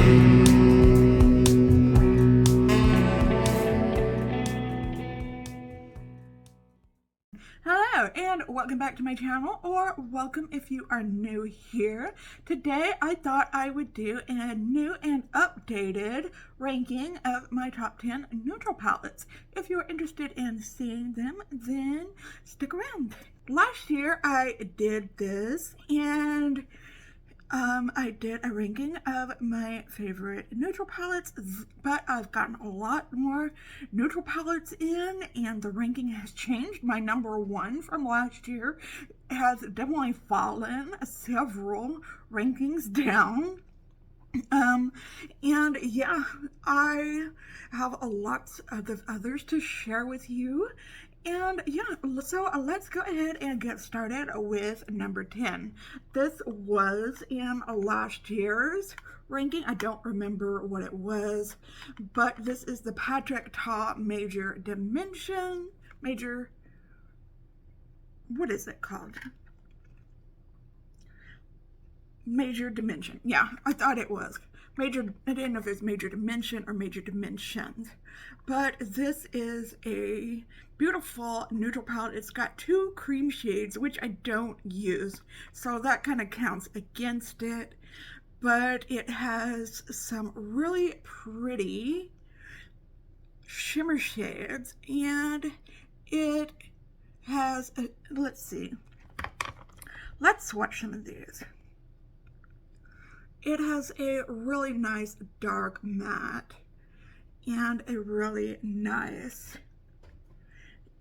Hello and welcome back to my channel, or welcome if you are new here. Today I thought I would do a new and updated ranking of my top 10 neutral palettes. If you're interested in seeing them, then stick around. Last year I did this, and I did a ranking of my favorite neutral palettes, but I've gotten a lot more neutral palettes in, and the ranking has changed. My number one from last year has definitely fallen several rankings down. And yeah, I have a lot of others to share with you. And yeah, so let's go ahead and get started with number 10. This was in last year's ranking. I don't remember what it was, but this is the Patrick Ta Major Dimension. What is it called? Major Dimension. Yeah, I thought it was. I didn't know if it's Major Dimension or Major Dimensions. But this is a beautiful neutral palette. It's got two cream shades, which I don't use, so that kind of counts against it. But it has some really pretty shimmer shades, and it has let's see. Let's swatch some of these. It has a really nice dark matte and a really nice,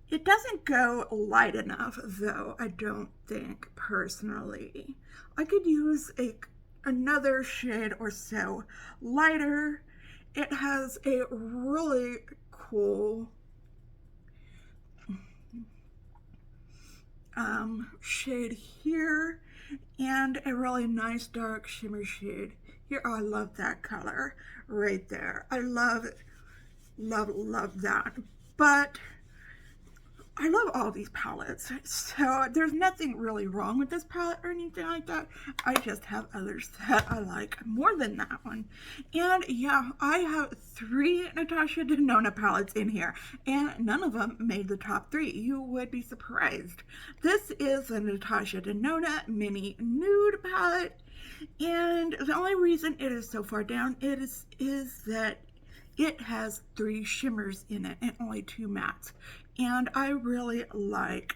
it doesn't go light enough though, I don't think, personally. I could use another shade or so lighter. It has a really cool shade here, and a really nice dark shimmer shade here. Oh, I love that color right there. I love it. Love that. But I love all these palettes, so there's nothing really wrong with this palette or anything like that. I just have others that I like more than that one. And yeah, I have 3 Natasha Denona palettes in here, and none of them made the top 3. You would be surprised. This is the Natasha Denona Mini Nude palette, and the only reason it is so far down is that it has 3 shimmers in it and only 2 mattes. And I really like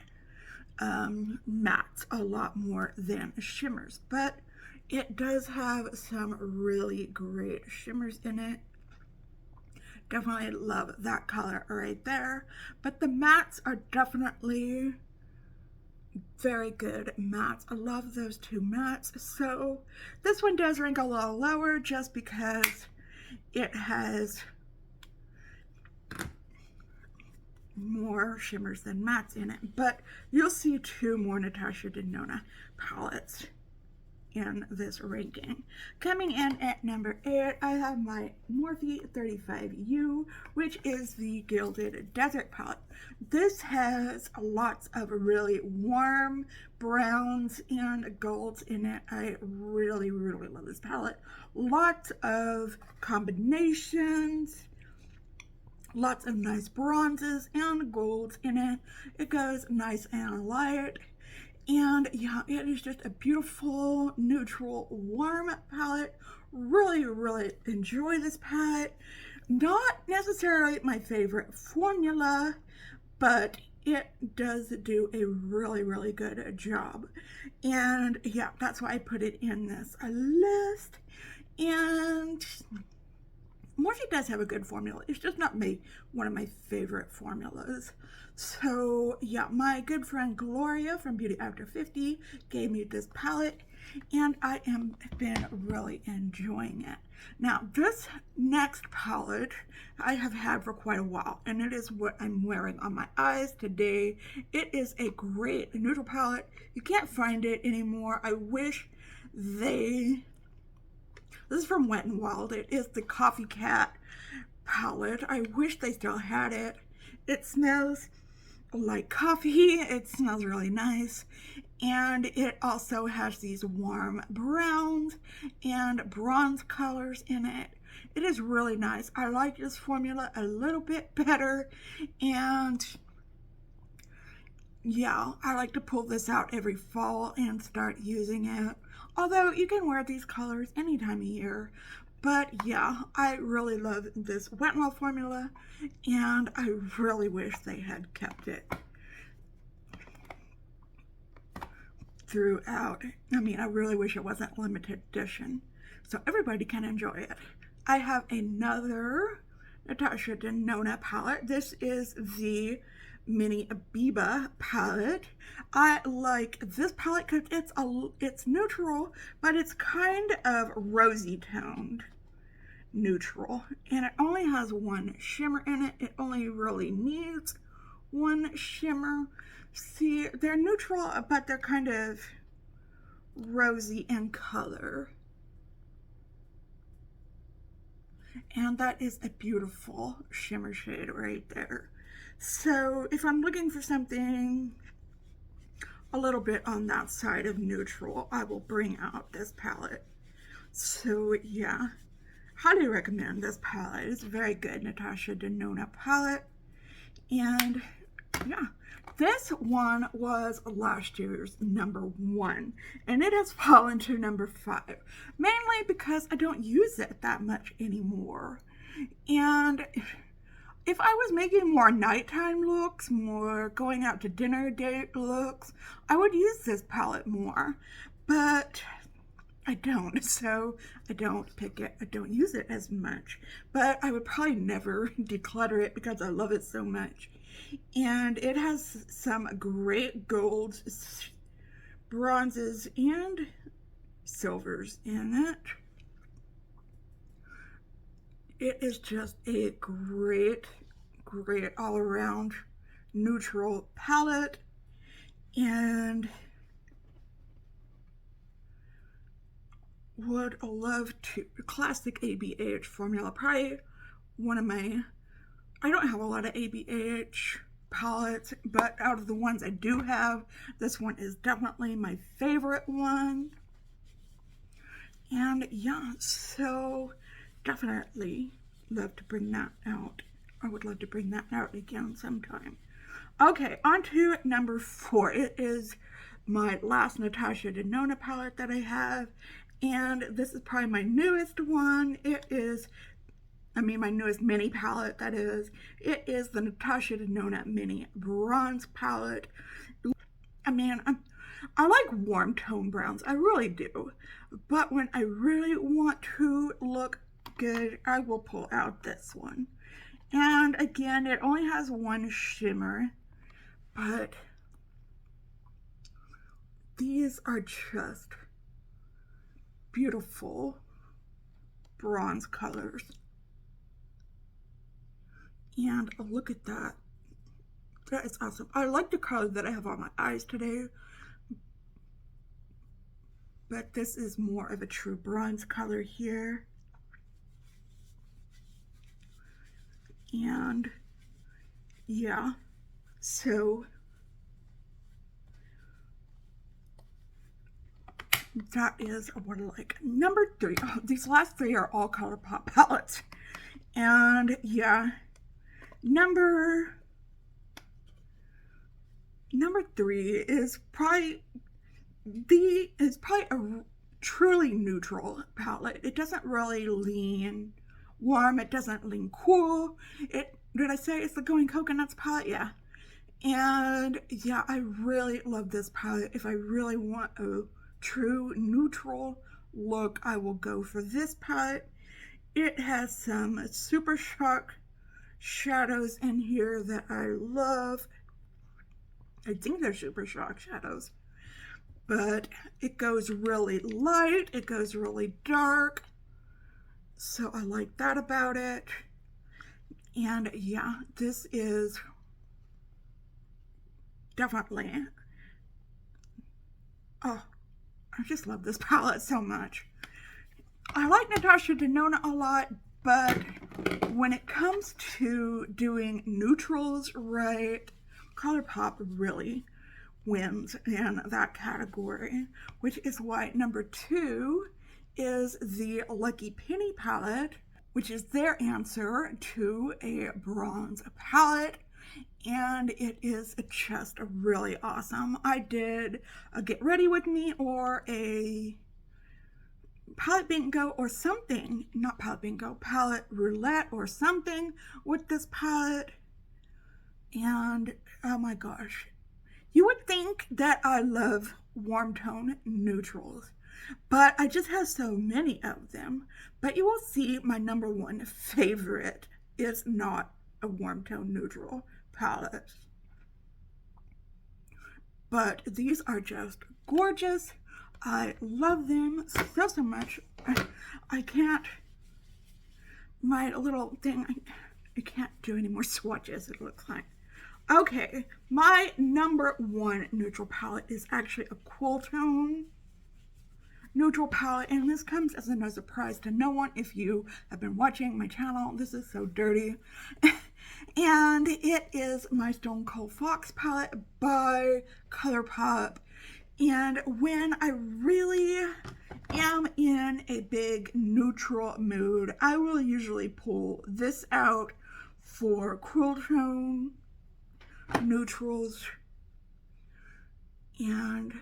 mattes a lot more than shimmers, but it does have some really great shimmers in it. Definitely love that color right there. But the mattes are definitely very good mattes. I love those 2 mattes. So this one does rank a little lower just because it has more shimmers than mattes in it. But you'll see 2 more Natasha Denona palettes in this ranking. Coming in at number 8, I have my Morphe 35U, which is the Gilded Desert palette. This has lots of really warm browns and golds in it. I really love this palette. Lots of combinations, lots of nice bronzes and golds in it. It goes nice and light. And yeah, it is just a beautiful, neutral, warm palette. Really enjoy this palette. Not necessarily my favorite formula, but it does do a really good job. And yeah, that's why I put it in this list. And Morphe does have a good formula. It's just not one of my favorite formulas. So yeah, my good friend Gloria from Beauty After 50 gave me this palette, and I have been really enjoying it. Now, this next palette I have had for quite a while, and it is what I'm wearing on my eyes today. It is a great neutral palette. You can't find it anymore. I wish this is from Wet n Wild. It is the Coffee Cat palette. I wish they still had it. It smells like coffee. It smells really nice. And it also has these warm browns and bronze colors in it. It is really nice. I like this formula a little bit better. And yeah, I like to pull this out every fall and start using it. Although you can wear these colors any time of year. But yeah, I really love this Wet n Wild formula, and I really wish they had kept it throughout. I mean, I really wish it wasn't limited edition, so everybody can enjoy it. I have another Natasha Denona palette. This is the Mini Biba palette. I like this palette because it's neutral, but it's kind of rosy toned neutral, and it only has one shimmer in it. It only really needs one shimmer. See, they're neutral, but they're kind of rosy in color. And that is a beautiful shimmer shade right there. So if I'm looking for something a little bit on that side of neutral, I will bring out this palette. So yeah, highly recommend this palette. It's a very good Natasha Denona palette. And yeah, this one was last year's #1, and it has fallen to #5, mainly because I don't use it that much anymore. And if I was making more nighttime looks, more going out to dinner date looks, I would use this palette more, but I don't, so I don't pick it, I don't use it as much, but I would probably never declutter it because I love it so much. And it has some great golds, bronzes, and silvers in it. It is just a great all-around neutral palette, and would love to. Classic ABH formula, probably one of my, I don't have a lot of ABH palettes, but out of the ones I do have, this one is definitely my favorite one. And yeah, so definitely love to bring that out. I would love to bring that out again sometime. Okay, on to #4. It is my last Natasha Denona palette that I have, and this is probably my newest one. It is, my newest mini palette, that is. It is the Natasha Denona Mini Bronze palette. I mean, I like warm tone browns, I really do. But when I really want to look good, I will pull out this one. And again, it only has one shimmer, but these are just beautiful bronze colors. And look at that. That is awesome. I like the color that I have on my eyes today, but this is more of a true bronze color here. And yeah, so that is what I like. #3. Oh, these last 3 are all ColourPop palettes. And yeah, number 3 is probably a truly neutral palette. It doesn't really lean warm, it doesn't lean cool. Did I say it's the Going Coconuts palette? Yeah. And yeah, I really love this palette. If I really want a true neutral look, I will go for this palette. It has some Super Shock shadows in here that I love. I think they're Super Shock shadows, but it goes really light, it goes really dark, so I like that about it. And yeah, this is definitely, oh, I just love this palette so much. I like Natasha Denona a lot, but when it comes to doing neutrals right, ColourPop really wins in that category, which is why number 2 is the Lucky Penny palette, which is their answer to a bronze palette. And it is just really awesome. I did a Get Ready With Me or a palette bingo or something, not palette bingo, palette roulette or something with this palette. And oh my gosh, you would think that I love warm tone neutrals, but I just have so many of them. But you will see my number 1 favorite is not a warm tone neutral palette. But these are just gorgeous. I love them so much. I can't, my little thing, I can't do any more swatches, it looks like. Okay, my number 1 neutral palette is actually a cool tone neutral palette, and this comes as no surprise to no one if you have been watching my channel. This is so dirty. And it is my Stone Cold Fox palette by ColourPop. And when I really am in a big neutral mood, I will usually pull this out for cool tone neutrals, and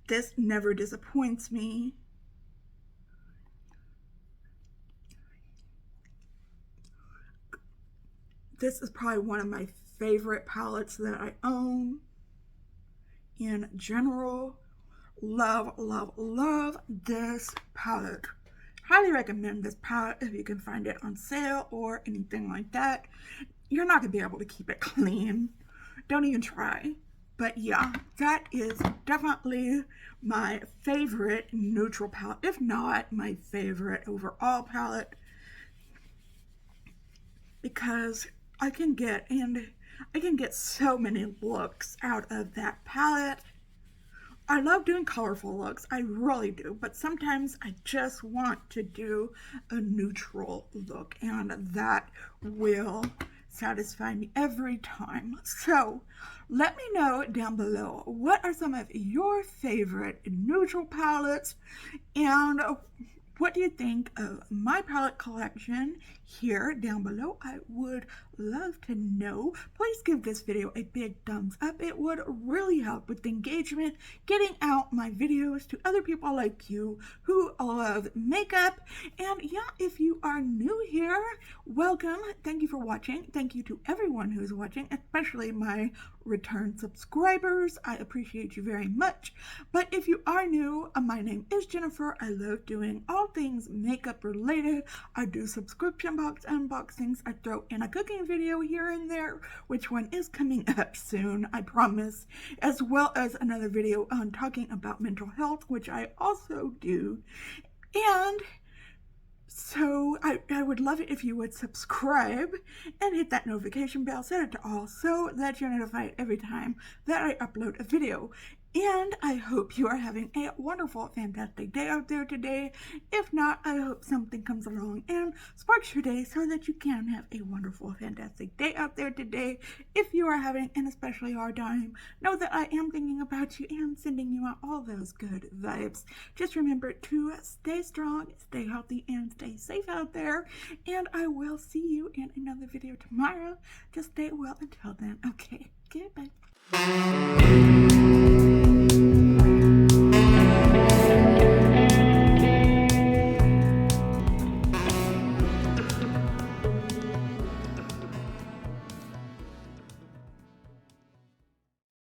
this never disappoints me. This is probably one of my favorite palettes that I own in general. Love, love, love this palette. Highly recommend this palette if you can find it on sale or anything like that. You're not going to be able to keep it clean. Don't even try. But yeah, that is definitely my favorite neutral palette, if not my favorite overall palette, because I can get so many looks out of that palette. I love doing colorful looks, I really do, but sometimes I just want to do a neutral look, and that will satisfy me every time. So let me know down below, what are some of your favorite neutral palettes, and what do you think of my palette collection here down below? I would love to know. Please give this video a big thumbs up. It would really help with engagement, getting out my videos to other people like you who love makeup. And yeah, if you are new here, welcome. Thank you for watching. Thank you to everyone who's watching, especially my return subscribers. I appreciate you very much. But if you are new, my name is Jennifer. I love doing all things makeup related. I do subscription box unboxings. I throw in a cooking video here and there, which one is coming up soon, I promise, as well as another video on talking about mental health, which I also do. And so I would love it if you would subscribe and hit that notification bell, set it to all, so that you're notified every time that I upload a video. And I hope you are having a wonderful, fantastic day out there today. If not, I hope something comes along and sparks your day so that you can have a wonderful, fantastic day out there today. If you are having an especially hard time, know that I am thinking about you and sending you out all those good vibes. Just remember to stay strong, stay healthy, and stay safe out there. And I will see you in another video tomorrow. Just stay well until then. Okay, goodbye.